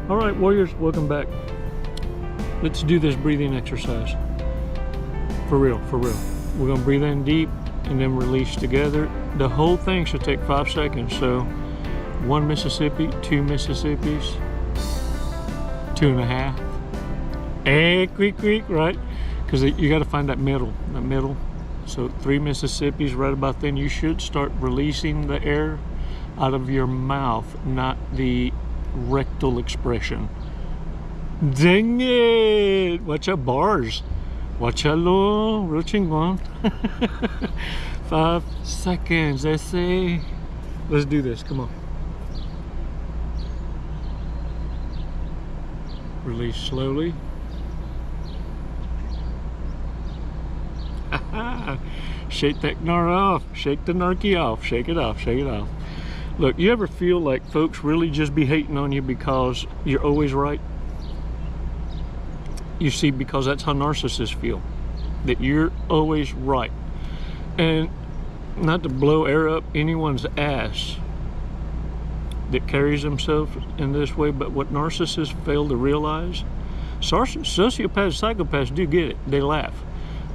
All right, warriors, welcome back. Let's do this breathing exercise. For real, for real. We're gonna breathe in deep and then release together. The whole thing should take 5 seconds. So 1 Mississippi, 2 Mississippis, 2.5. And quick, right? Because you got to find that middle. So 3 Mississippis, right about then you should start releasing the air out of your mouth, not the rectal expression. Dang it! Watch out, bars. Watch out, real chingon. 5 seconds, let's see. Let's do this, come on. Release slowly. Shake that gnar off. Shake the narky off. Shake it off. Shake it off. Look, you ever feel like folks really just be hating on you because you're always right? You see, because that's how narcissists feel. That you're always right. And not to blow air up anyone's ass that carries themselves in this way, but what narcissists fail to realize, sociopaths, psychopaths do get it. They laugh.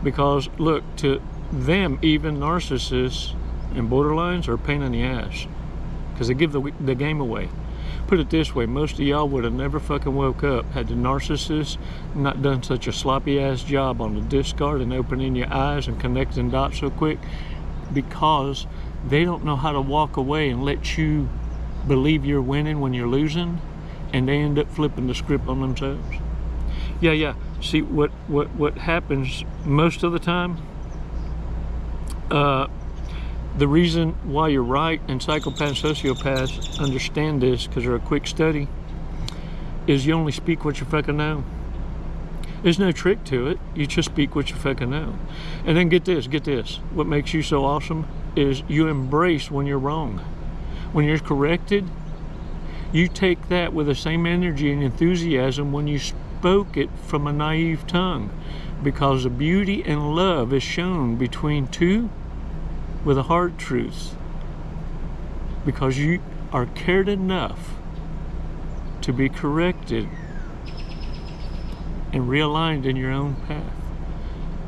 Because look, to them, even narcissists and borderlines are a pain in the ass. Because they give the game away. Put it this way, most of y'all would have never fucking woke up had the narcissist not done such a sloppy ass job on the discard and opening your eyes and connecting dots so quick, because they don't know how to walk away and let you believe you're winning when you're losing, and they end up flipping the script on themselves. Yeah. See, what happens most of the time, the reason why you're right, and psychopaths, sociopaths understand this because they're a quick study, is you only speak what you fucking know. There's no trick to it. You just speak what you fucking know. And then get this. What makes you so awesome is you embrace when you're wrong. When you're corrected, you take that with the same energy and enthusiasm when you spoke it from a naive tongue, because the beauty and love is shown between two with a hard truth, because you are cared enough to be corrected and realigned in your own path.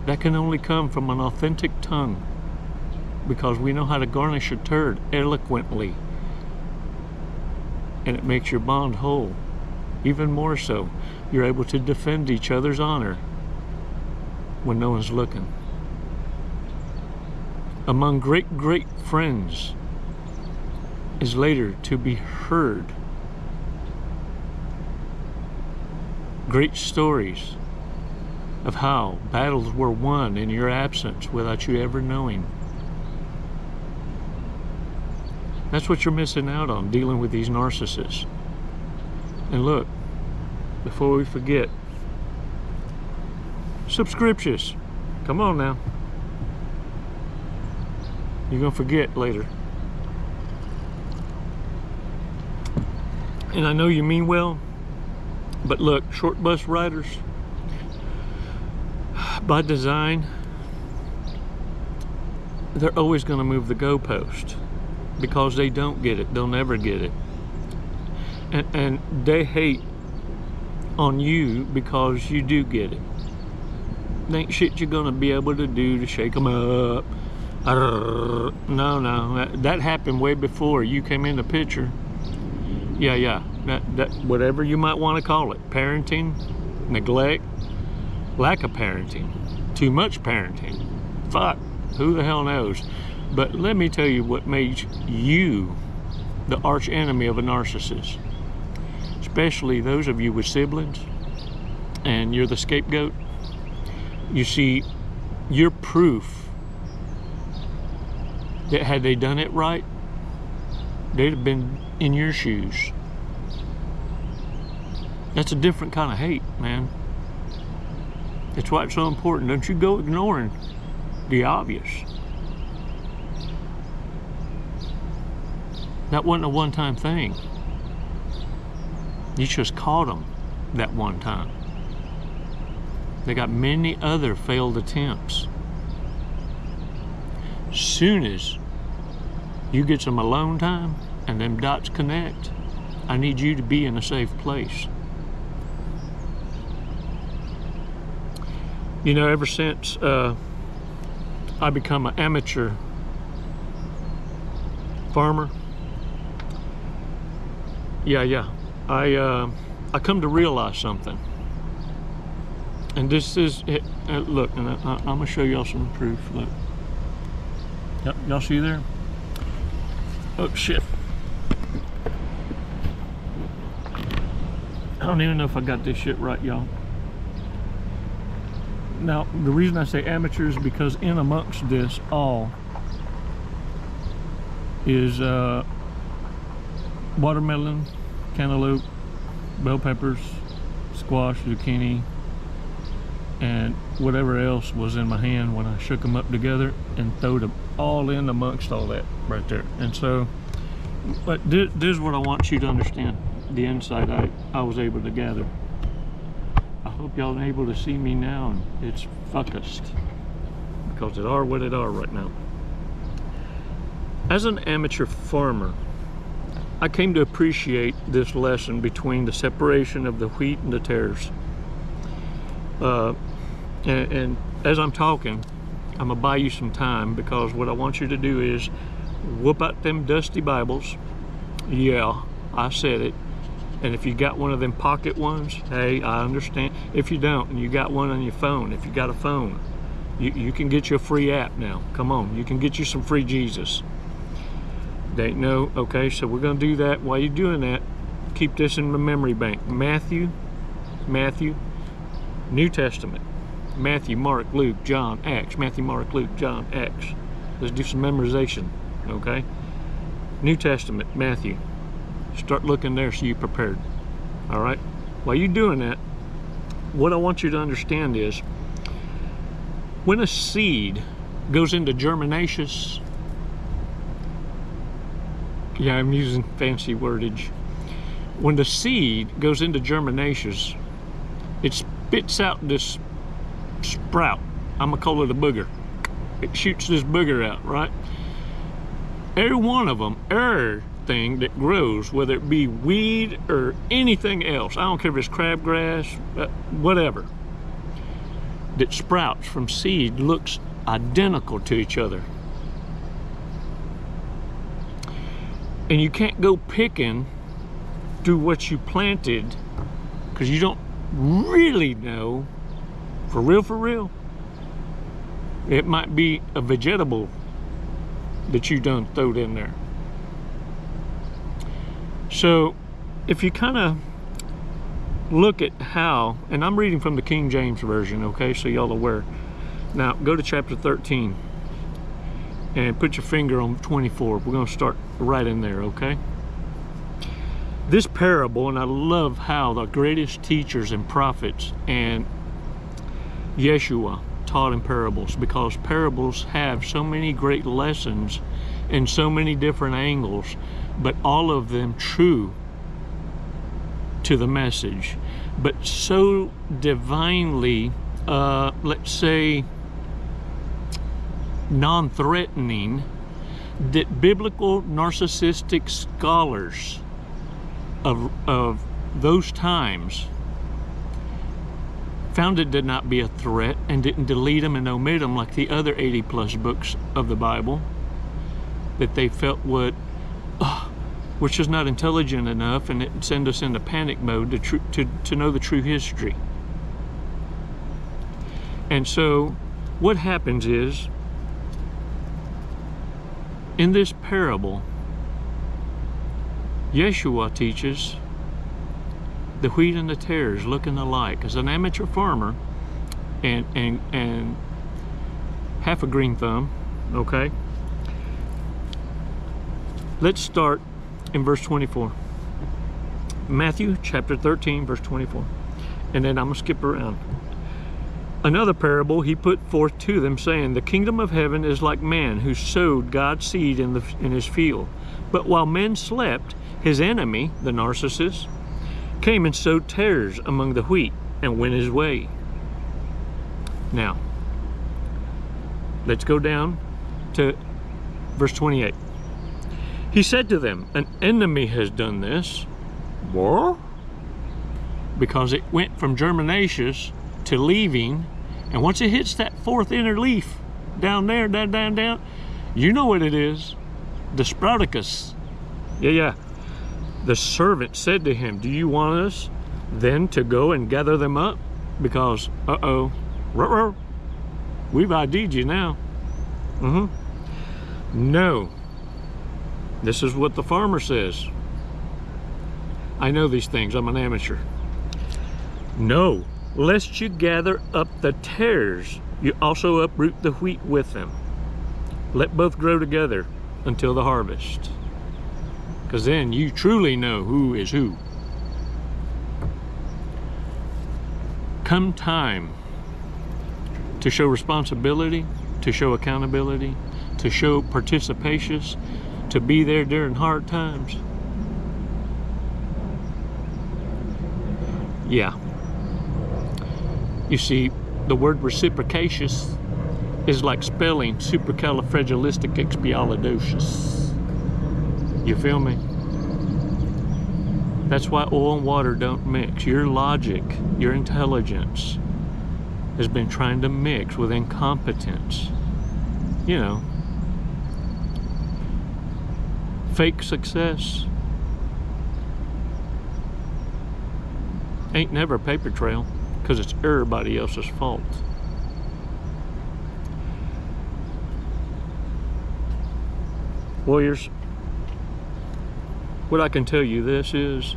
That can only come from an authentic tongue, because we know how to garnish a turd eloquently, and it makes your bond whole. Even more so, you're able to defend each other's honor when no one's looking. Among great friends is later to be heard. Great stories of how battles were won in your absence without you ever knowing. That's what you're missing out on, dealing with these narcissists. And look, before we forget, subscriptions. Come on now. You're gonna forget later. And I know you mean well, but look, short bus riders, by design, they're always gonna move the goalpost, because they don't get it. They'll never get it. And they hate on you because you do get it. There ain't shit you're gonna be able to do to shake them up. No, that happened way before you came in the picture. Yeah, that whatever you might want to call it, parenting, neglect, lack of parenting, too much parenting, fuck, who the hell knows. But let me tell you what makes you the arch enemy of a narcissist, especially those of you with siblings and you're the scapegoat. You see, you're proof that had they done it right, they'd have been in your shoes. That's a different kind of hate, man. That's why it's so important. Don't you go ignoring the obvious. That wasn't a one-time thing. You just caught them that one time. They got many other failed attempts. Soon as you get some alone time and them dots connect, I need you to be in a safe place. You know, ever since I become an amateur farmer, I come to realize something. And this is it. Look, and I'm gonna show y'all some proof. Look, y'all see there? Oh shit! I don't even know if I got this shit right, y'all. Now, the reason I say amateurs is because in amongst this all is watermelon, cantaloupe, bell peppers, squash, zucchini, and whatever else was in my hand when I shook them up together and threw them all in amongst all that right there. And so, but this is what I want you to understand, the insight I was able to gather. I hope y'all are able to see me now, and it's focused, because it are what it are right now. As an amateur farmer, I came to appreciate this lesson between the separation of the wheat and the tares. And as I'm talking, I'm gonna buy you some time, because what I want you to do is whoop out them dusty Bibles. Yeah, I said it. And if you got one of them pocket ones, hey, I understand. If you don't, and you got one on your phone, if you got a phone, you can get you a free app now. Come on, you can get you some free Jesus. They know, okay, so we're gonna do that. While you're doing that, keep this in the memory bank. Matthew, New Testament. Matthew, Mark, Luke, John, Acts. Matthew, Mark, Luke, John, Acts. Let's do some memorization, okay? New Testament, Matthew. Start looking there so you're prepared, all right? While you're doing that, what I want you to understand is, when a seed goes into germinaceous, yeah, I'm using fancy wordage. When the seed goes into germinaceous, it spits out this sprout. I'm gonna call it a booger. It shoots this booger out, right? Every one of them, everything that grows, whether it be weed or anything else, I don't care if it's crabgrass, whatever, that sprouts from seed looks identical to each other. And you can't go picking through what you planted, because you don't really know, for real. It might be a vegetable that you done throwed in there. So if you kind of look at how, and I'm reading from the King James Version, okay, so y'all aware. Now go to chapter 13 and put your finger on 24. We're going to start right in there, okay? This parable, and I love how the greatest teachers and prophets and Yeshua taught in parables, because parables have so many great lessons in so many different angles, but all of them true to the message, but so divinely, let's say, non-threatening, that biblical narcissistic scholars of those times found it did not be a threat and didn't delete them and omit them like the other 80+ books of the Bible that they felt would, which is not intelligent enough, and it send us into panic mode to know the true history. And so what happens is, in this parable, Yeshua teaches the wheat and the tares looking alike. As an amateur farmer and half a green thumb, okay? Let's start in verse 24. Matthew chapter 13, verse 24. And then I'm gonna skip around. Another parable he put forth to them, saying, the kingdom of heaven is like man who sowed God's seed in his field. But while men slept, his enemy, the Narcissist, came and sowed tares among the wheat and went his way. Now, let's go down to verse 28. He said to them, an enemy has done this. What? Because it went from germinaceous to leaving And once it hits that fourth inner leaf, down there, down, you know what it is. The Sprouticus. Yeah. The servant said to him, do you want us then to go and gather them up? Because, we've ID'd you now. No. This is what the farmer says. I know these things, I'm an amateur. No, lest you gather up the tares, you also uproot the wheat with them. Let both grow together until the harvest. Because then you truly know who is who. Come time to show responsibility, to show accountability, to show participation, to be there during hard times. Yeah. You see, the word reciprocacious is like spelling supercalifragilisticexpialidocious. You feel me? That's why oil and water don't mix. Your logic, your intelligence has been trying to mix with incompetence. You know, fake success ain't never a paper trail, because it's everybody else's fault. Warriors, what I can tell you this is,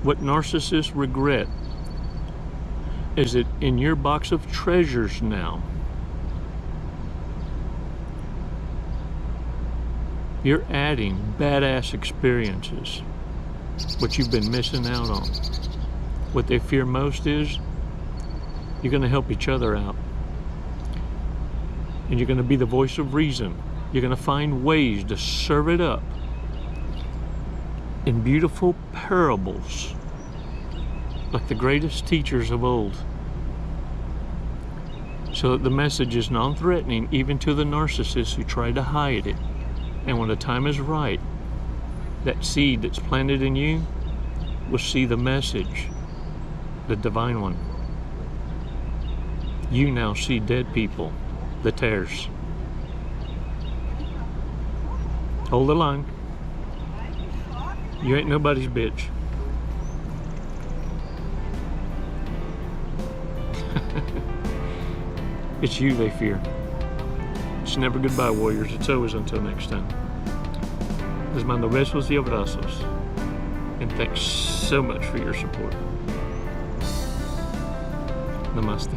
what narcissists regret is that in your box of treasures now, you're adding badass experiences, what you've been missing out on. What they fear most is you're going to help each other out. And you're going to be the voice of reason. You're going to find ways to serve it up in beautiful parables, like the greatest teachers of old, so that the message is non-threatening even to the narcissists who try to hide it. And when the time is right, that seed that's planted in you will see the message, the divine one. You now see dead people, the tares. Hold the line. You ain't nobody's bitch. It's you they fear. It's never goodbye, warriors. It's always until next time. Les mando besos y abrazos. And thanks so much for your support. Namaste.